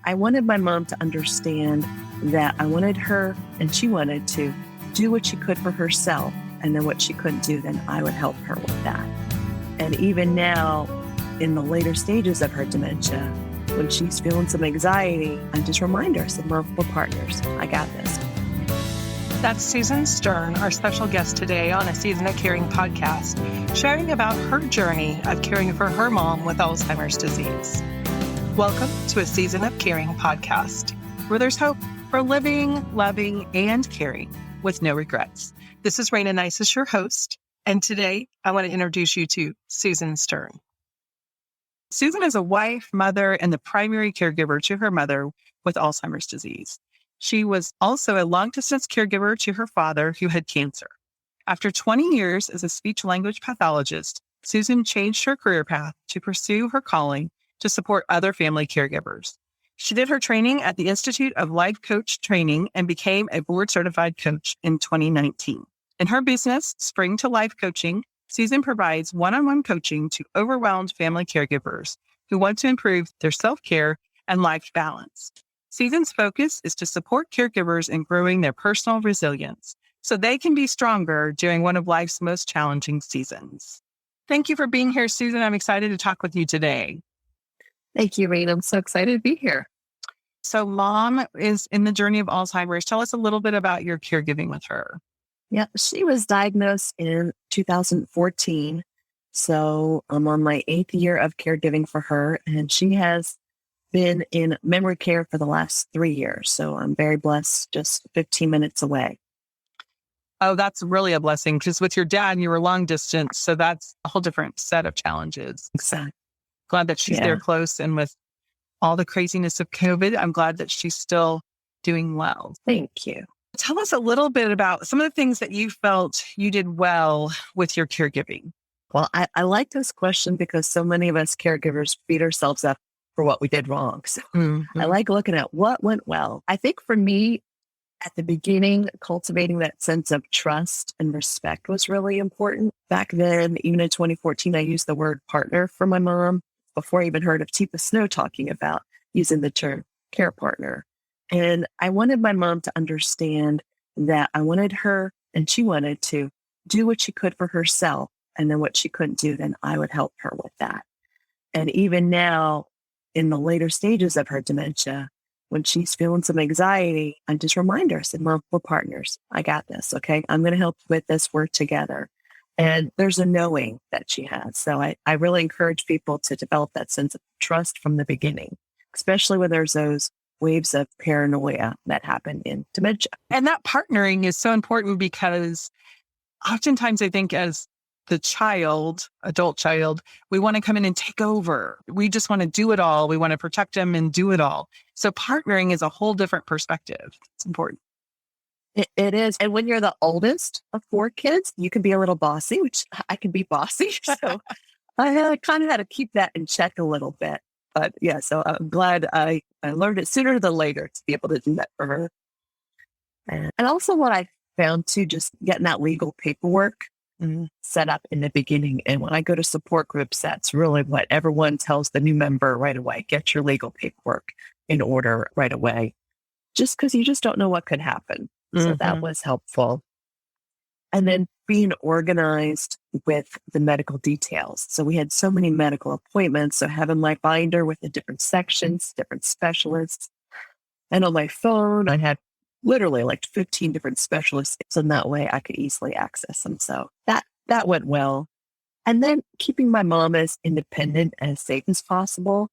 I wanted my mom to understand that I wanted her and she wanted to do what she could for herself. And then what she couldn't do, then I would help her with that. And even now, in the later stages of her dementia, when she's feeling some anxiety, I just remind her, so we're partners. I got this. That's Susan Stern, our special guest today on A Season of Caring podcast, sharing about her journey of caring for her mom with Alzheimer's disease. Welcome to A Season of Caring podcast, where there's hope for living, loving, and caring with no regrets. This is Rayna Neises, your host, and today I want to introduce you to Susan Stern. Susan is a wife, mother, and the primary caregiver to her mother with Alzheimer's disease. She was also a long-distance caregiver to her father who had cancer. After 20 years as a speech-language pathologist, Susan changed her career path to pursue her calling to support other family caregivers. She did her training at the Institute of Life Coach Training and became a board-certified coach in 2019. In her business, Spring to Life Coaching, Susan provides one-on-one coaching to overwhelmed family caregivers who want to improve their self-care and life balance. Susan's focus is to support caregivers in growing their personal resilience so they can be stronger during one of life's most challenging seasons. Thank you for being here, Susan. I'm excited to talk with you today. Thank you, Rayna. I'm so excited to be here. So Mom is in the journey of Alzheimer's. Tell us a little bit about your caregiving with her. Yeah, she was diagnosed in 2014. So I'm on my 8th year of caregiving for her, and she has been in memory care for the last 3 years. So I'm very blessed, just 15 minutes away. Oh, that's really a blessing, because with your dad, you were long distance. So that's a whole different set of challenges. Exactly. Glad that she's there close, and with all the craziness of COVID, I'm glad that she's still doing well. Thank you. Tell us a little bit about some of the things that you felt you did well with your caregiving. Well, I like this question because so many of us caregivers beat ourselves up for what we did wrong. So I like looking at what went well. I think for me, at the beginning, cultivating that sense of trust and respect was really important. Back then, even in 2014, I used the word partner for my mom before I even heard of Tifa Snow talking about using the term care partner. And I wanted my mom to understand that I wanted her and she wanted to do what she could for herself. And then what she couldn't do, then I would help her with that. And even now, in the later stages of her dementia, when she's feeling some anxiety, I just remind her, I said, Mom, we're partners. I got this. Okay. I'm going to help you with this. We're together. And there's a knowing that she has. So I really encourage people to develop that sense of trust from the beginning, especially when there's those waves of paranoia that happen in dementia. And that partnering is so important because oftentimes I think as the child, adult child, we want to come in and take over. We just want to do it all. We want to protect them and do it all. So partnering is a whole different perspective. It's important. It is. And when you're the oldest of 4 kids, you can be a little bossy, which I can be bossy. So I kind of had to keep that in check a little bit. But yeah, so I'm glad I learned it sooner than later to be able to do that for her. And also what I found too, just getting that legal paperwork set up in the beginning. And when I go to support groups, that's really what everyone tells the new member right away. Get your legal paperwork in order right away, just because you just don't know what could happen. So that was helpful. And then being organized with the medical details. So we had so many medical appointments. So having my binder with the different sections, different specialists. And on my phone, I had literally like 15 different specialists. So in that way I could easily access them. So that went well. And then keeping my mom as independent and safe as possible,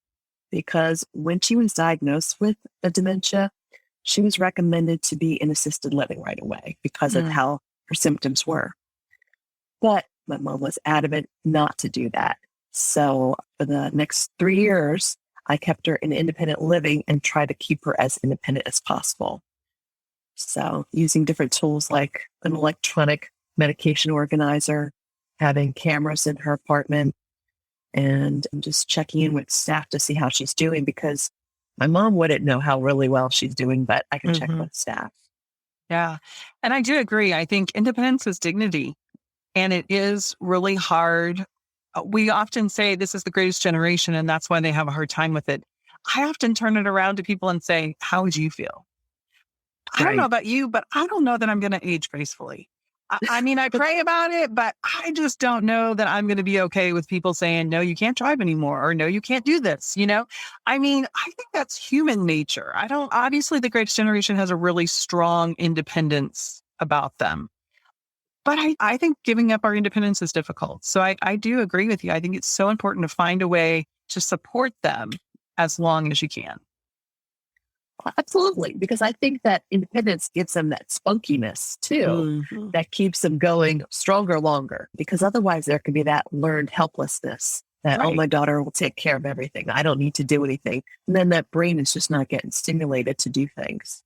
because when she was diagnosed with the dementia, she was recommended to be in assisted living right away because of how her symptoms were. But my mom was adamant not to do that. So for the next 3 years, I kept her in independent living and tried to keep her as independent as possible. So using different tools like an electronic medication organizer, having cameras in her apartment, and just checking in with staff to see how she's doing, because my mom wouldn't know how really well she's doing, but I can check with staff. Yeah. And I do agree. I think independence is dignity, and it is really hard. We often say this is the greatest generation, and that's why they have a hard time with it. I often turn it around to people and say, how would you feel? I don't know Right. about you, but I don't know that I'm going to age gracefully. I mean, I pray about it, but I just don't know that I'm going to be okay with people saying, no, you can't drive anymore, or no, you can't do this. I mean, I think that's human nature. Obviously, the greatest generation has a really strong independence about them. But I think giving up our independence is difficult. So I do agree with you. I think it's so important to find a way to support them as long as you can. Absolutely. Because I think that independence gives them that spunkiness too, Mhm. that keeps them going stronger, longer. Because otherwise, there could be that learned helplessness that, oh, Right. my daughter will take care of everything. I don't need to do anything. And then that brain is just not getting stimulated to do things.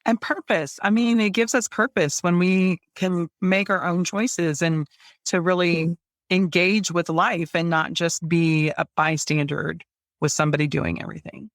And purpose. I mean, it gives us purpose when we can make our own choices and to really Mhm. engage with life and not just be a bystander with somebody doing everything.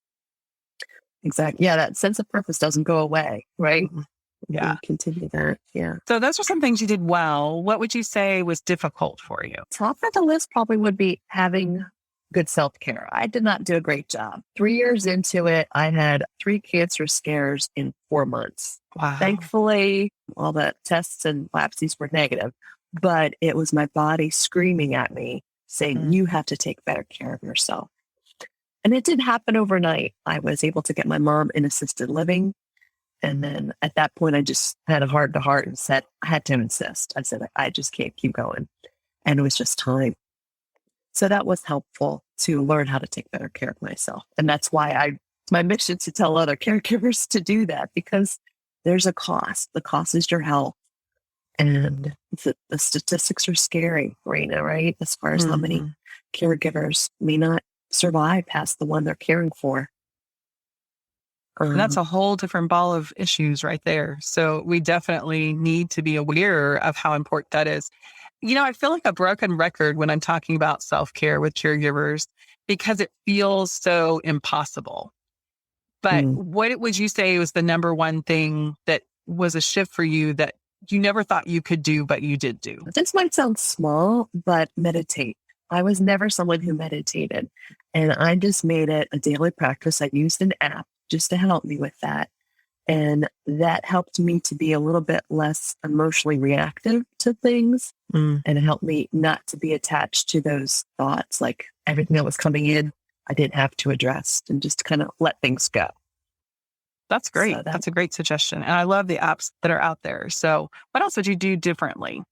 Exactly. Yeah, that sense of purpose doesn't go away, right? Mhm. You Yeah. continue that. Yeah. So those are some things you did well. What would you say was difficult for you? Top of the list probably would be having good self care. I did not do a great job. 3 years into it, I had 3 cancer scares in 4 months. Wow. Thankfully, all the tests and biopsies were negative, but it was my body screaming at me saying, Mm. you have to take better care of yourself. And it did happen overnight. I was able to get my mom in assisted living. And then at that point, I just had a heart to heart and said, I had to insist. I said, I just can't keep going. And it was just time. So that was helpful to learn how to take better care of myself. And that's why it's my mission to tell other caregivers to do that, because there's a cost. The cost is your health. And the statistics are scary, Rayna, right? As far as how many Mhm. caregivers may not survive past the one they're caring for. And that's Um, a whole different ball of issues right there. So we definitely need to be aware of how important that is. I feel like a broken record when I'm talking about self care with caregivers because it feels so impossible. But mm. what would you say was the number one thing that was a shift for you that you never thought you could do, but you did do? This might sound small, but meditate. I was never someone who meditated, and I just made it a daily practice. I used an app just to help me with that. And that helped me to be a little bit less emotionally reactive to things. Mm, And it helped me not to be attached to those thoughts, like everything that was coming in, I didn't have to address and just kind of let things go. that's great. So that That's a great suggestion. And I love the apps that are out there. So, what else would you do differently?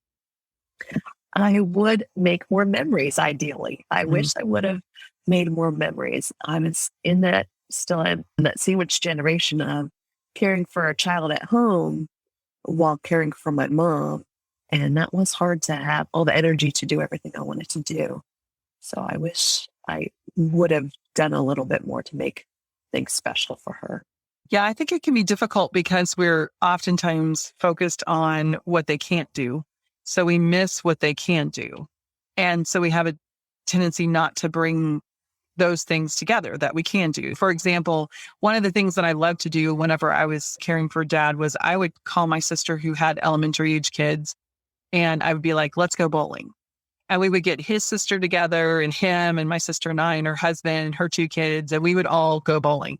I would make more memories, ideally. I Mm, wish I would have made more memories. I was in that, still am in that sandwich generation of caring for a child at home while caring for my mom. And that was hard to have all the energy to do everything I wanted to do. So I wish I would have done a little bit more to make things special for her. Yeah, I think it can be difficult because we're oftentimes focused on what they can't do. So we miss what they can do. And so we have a tendency not to bring those things together that we can do. For example, one of the things that I loved to do whenever I was caring for dad was I would call my sister who had elementary age kids and I would be like, let's go bowling. And we would get his sister together and him and my sister and I and her husband and her 2 kids, and we would all go bowling.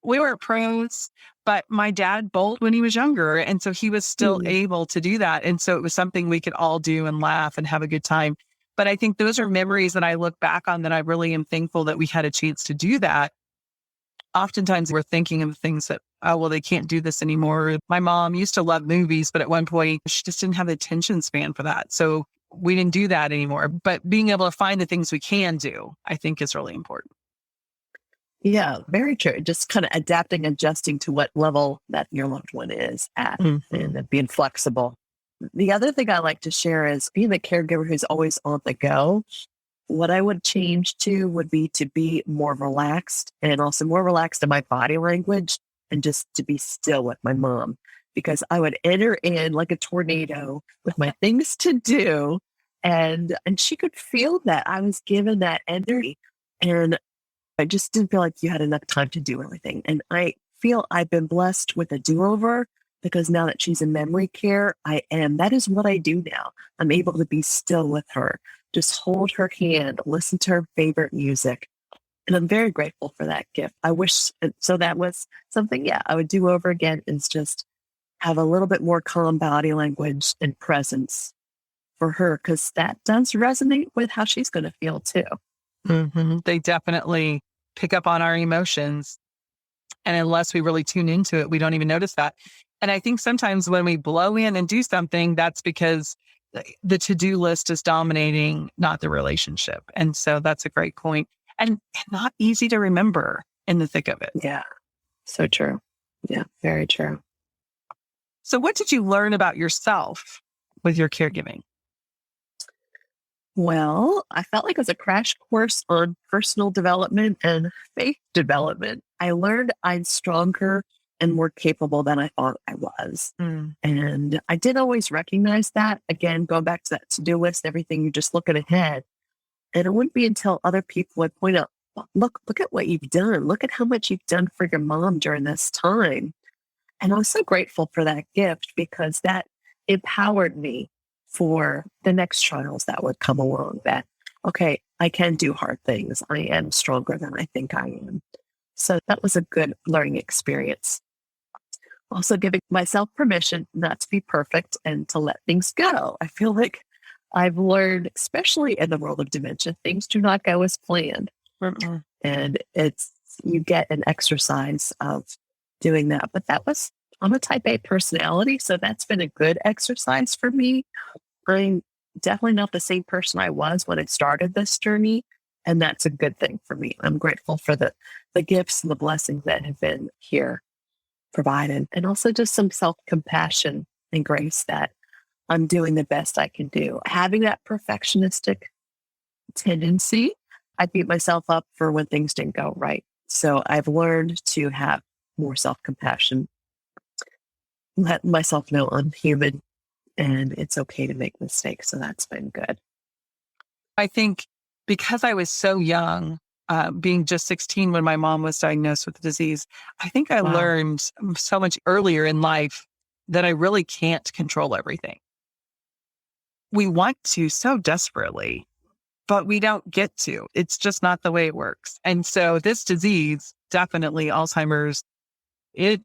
We weren't pros, but my dad bowled when he was younger. And so he was still Mm. able to do that. And so it was something we could all do and laugh and have a good time. But I think those are memories that I look back on that I really am thankful that we had a chance to do that. Oftentimes we're thinking of things that, oh, well, they can't do this anymore. My mom used to love movies, but at one point she just didn't have the attention span for that. So we didn't do that anymore. But being able to find the things we can do, I think is really important. Yeah, very true. Just kind of adapting, adjusting to what level that your loved one is at and Mhm. then being flexible. The other thing I like to share is being the caregiver who's always on the go. What I would change to would be to be more relaxed and also more relaxed in my body language and just to be still with my mom because I would enter in like a tornado with my things to do and she could feel that I was given that energy and I just didn't feel like you had enough time to do everything. And I feel I've been blessed with a do-over because now that she's in memory care, that is what I do now. I'm able to be still with her, just hold her hand, listen to her favorite music, And I'm very grateful for that gift. I wish, so that was something, yeah, I would do over again, is just have a little bit more calm body language and presence for her, because that does resonate with how she's going to feel too. They definitely pick up on our emotions. And unless we really tune into it, we don't even notice that. And I think sometimes when we blow in and do something, that's because the to-do list is dominating, not the relationship. And so that's a great point. And not easy to remember in the thick of it. Yeah, so true. Yeah, very true. So what did you learn about yourself with your caregiving? Well, I felt like it was a crash course on personal development and faith development. I learned I'm stronger and more capable than I thought I was. Mm. And I didn't always recognize that. Again, going back to that to-do list, everything, you're just looking ahead. And it wouldn't be until other people would point out, look at what you've done. Look at how much you've done for your mom during this time. And I was so grateful for that gift, because that empowered me for the next trials that would come along, that, okay, I can do hard things. I am stronger than I think I am. So that was a good learning experience. Also giving myself permission not to be perfect and to let things go. I feel like I've learned, especially in the world of dementia, things do not go as planned. Mm-mm. And you get an exercise of doing that. But I'm a type A personality, so that's been a good exercise for me. I'm definitely not the same person I was when I started this journey. And that's a good thing for me. I'm grateful for the gifts and the blessings that have been here provided. And also just some self-compassion and grace that I'm doing the best I can do. Having that perfectionistic tendency, I beat myself up for when things didn't go right. So I've learned to have more self-compassion, let myself know I'm human and it's okay to make mistakes. So that's been good. I think because I was so young, being just 16 when my mom was diagnosed with the disease, I think I Wow. learned so much earlier in life that I really can't control everything. We want to so desperately, but we don't get to. It's just not the way it works. And so this disease, definitely Alzheimer's, it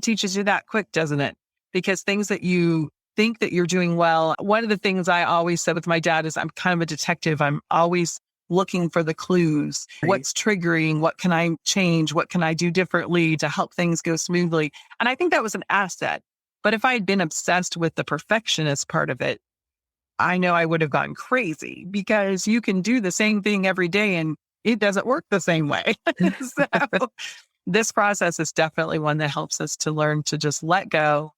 teaches you that quick, doesn't it? Because things that you think that you're doing well. One of the things I always said with my dad is I'm kind of a detective. I'm always looking for the clues. Right. What's triggering? What can I change? What can I do differently to help things go smoothly? And I think that was an asset. But if I had been obsessed with the perfectionist part of it, I know I would have gone crazy, because you can do the same thing every day and it doesn't work the same way. So this process is definitely one that helps us to learn to just let go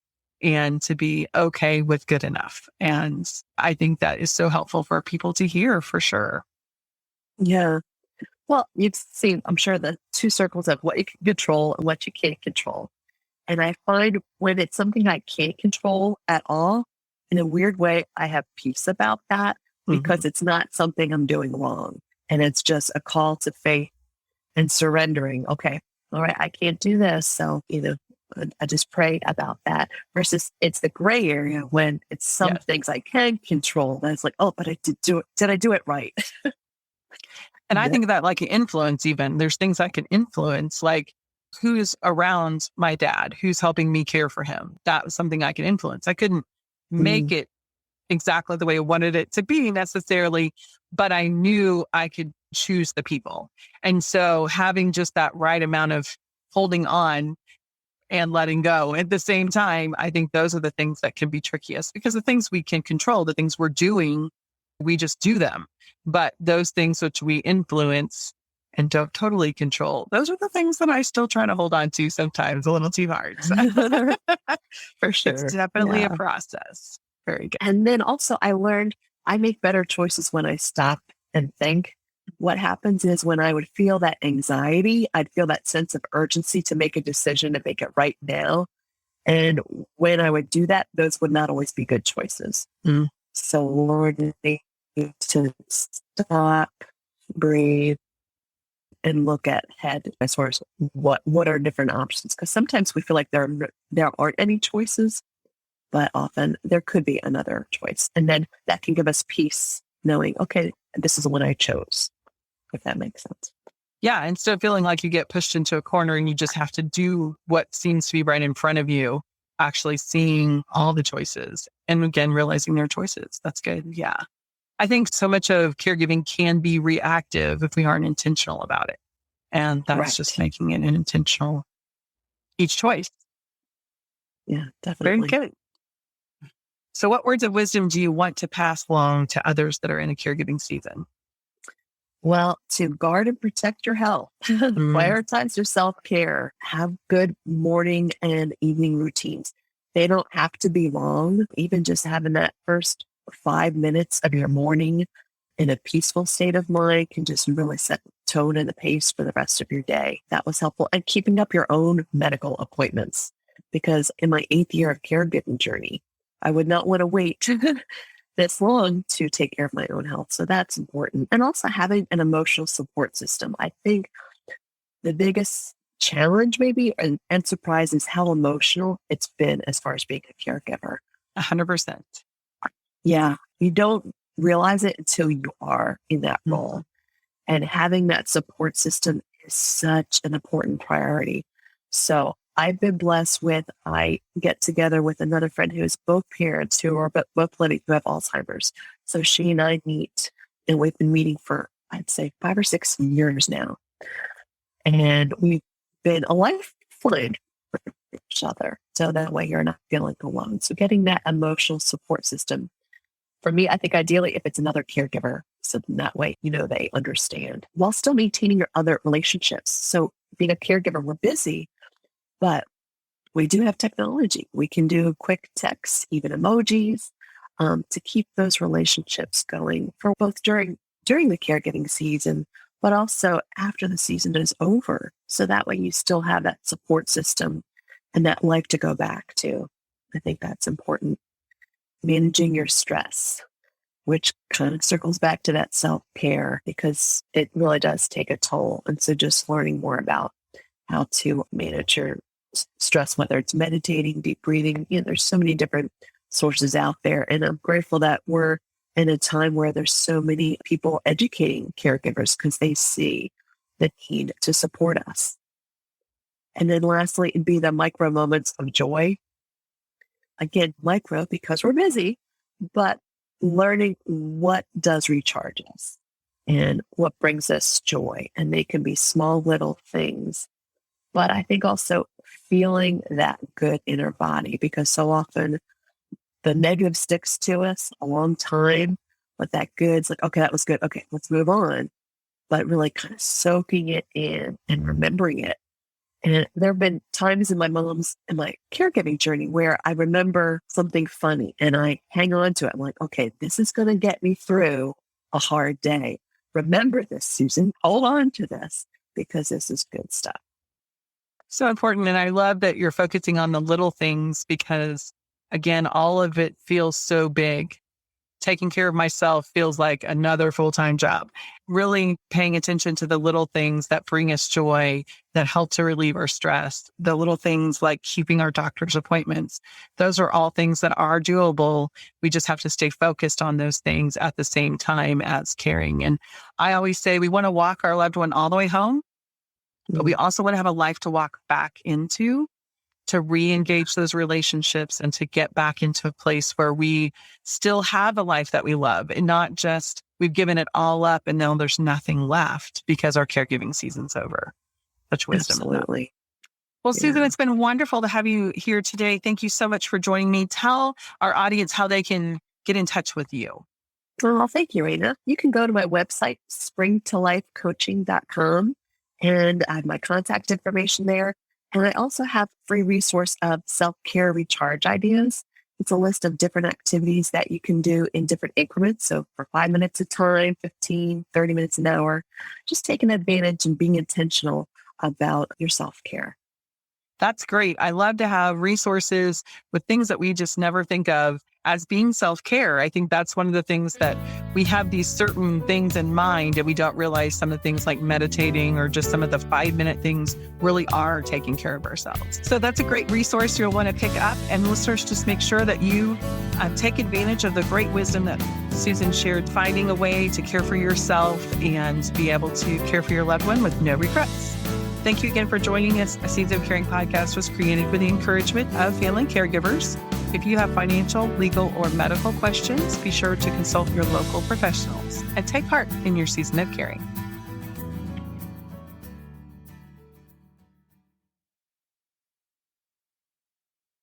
and to be okay with good enough. And I think that is so helpful for people to hear, for sure. Yeah. Well, you've seen, I'm sure, the two circles of what you can control and what you can't control. And I find when it's something I can't control at all, in a weird way, I have peace about that, because it's not something I'm doing wrong. And it's just a call to faith and surrendering. Okay, all right, I can't do this. So, I just pray about that, versus it's the gray area when it's some things I can control. And it's like, oh, but I did do it. Did I do it right? And I think of that like an influence, even. There's things I can influence, like who's around my dad, who's helping me care for him. That was something I could influence. I couldn't make it exactly the way I wanted it to be necessarily, but I knew I could choose the people. And so having just that right amount of holding on and letting go at the same time, I think those are the things that can be trickiest, because the things we can control, the things we're doing, we just do them. But those things which we influence and don't totally control, those are the things that I still try to hold on to sometimes a little too hard. So For sure. it's definitely a process. Very good. And then also I learned I make better choices when I stop and think. What happens is when I would feel that anxiety, I'd feel that sense of urgency to make a decision to make it right now. And when I would do that, those would not always be good choices. So Lord, me to stop, breathe, and look ahead as far as what are different options. Because sometimes we feel like there aren't any choices, but often there could be another choice. And then that can give us peace knowing, okay, this is the one I chose, if that makes sense. Yeah. Instead of feeling like you get pushed into a corner and you just have to do what seems to be right in front of you, actually seeing all the choices and again, realizing their choices. That's good. Yeah. I think so much of caregiving can be reactive if we aren't intentional about it. And that's just Correct. making it an intentional each choice. Yeah, Very definitely. good. So what words of wisdom do you want to pass along to others that are in a caregiving season? Well, to guard and protect your health, Mm, prioritize your self care, have good morning and evening routines. They don't have to be long, even just having that first 5 minutes of your morning in a peaceful state of mind can just really set the tone and the pace for the rest of your day. That was helpful. And keeping up your own medical appointments, because in my 8th year of caregiving journey, I would not want to wait this long to take care of my own health. So that's important. And also having an emotional support system. I think the biggest challenge, maybe, and surprise is how emotional it's been as far as being a caregiver. 100%. Yeah, you don't realize it until you are in that role. And having that support system is such an important priority. So I've been blessed with, I get together with another friend who is both parents who are both living, who have Alzheimer's. So she and I meet, and we've been meeting for, I'd say, 5 or 6 years now. And we've been a lifeline for each other. So that way you're not feeling alone. So getting that emotional support system, for me, I think ideally if it's another caregiver, so then that way, they understand while still maintaining your other relationships. So being a caregiver, we're busy, but we do have technology. We can do quick texts, even emojis, to keep those relationships going for both during the caregiving season, but also after the season is over. So that way you still have that support system and that life to go back to. I think that's important. Managing your stress, which kind of circles back to that self-care because it really does take a toll. And so just learning more about how to manage your stress, whether it's meditating, deep breathing, there's so many different sources out there. And I'm grateful that we're in a time where there's so many people educating caregivers because they see the need to support us. And then lastly, it'd be the micro moments of joy. Again, micro because we're busy, but learning what does recharge us and what brings us joy. And they can be small little things. But I think also feeling that good inner body, because so often the negative sticks to us a long time, but that good's like, okay, that was good. Okay, let's move on. But really kind of soaking it in and remembering it. And there have been times in my caregiving journey where I remember something funny and I hang on to it. I'm like, okay, this is going to get me through a hard day. Remember this, Susan. Hold on to this because this is good stuff. So important. And I love that you're focusing on the little things because, again, all of it feels so big. Taking care of myself feels like another full-time job. Really paying attention to the little things that bring us joy, that help to relieve our stress, the little things like keeping our doctor's appointments. Those are all things that are doable. We just have to stay focused on those things at the same time as caring. And I always say we want to walk our loved one all the way home, but we also want to have a life to walk back into, to re-engage those relationships and to get back into a place where we still have a life that we love and not just we've given it all up and now there's nothing left because our caregiving season's over. Such wisdom. Absolutely. Well, Susan, it's been wonderful to have you here today. Thank you so much for joining me. Tell our audience how they can get in touch with you. Well, thank you, Rayna. You can go to my website, springtolifecoaching.com, and I have my contact information there. And I also have a free resource of self-care recharge ideas. It's a list of different activities that you can do in different increments. So for 5 minutes a time, 15, 30 minutes an hour, just taking advantage and being intentional about your self-care. That's great. I love to have resources with things that we just never think of as being self-care. I think that's one of the things that we have these certain things in mind and we don't realize some of the things like meditating or just some of the 5-minute things really are taking care of ourselves. So that's a great resource you'll want to pick up. And listeners, just make sure that you take advantage of the great wisdom that Susan shared finding a way to care for yourself and be able to care for your loved one with no regrets. Thank you again for joining us. A Season of Caring podcast was created with the encouragement of family caregivers. If you have financial, legal, or medical questions, be sure to consult your local professionals and take part in your season of caring.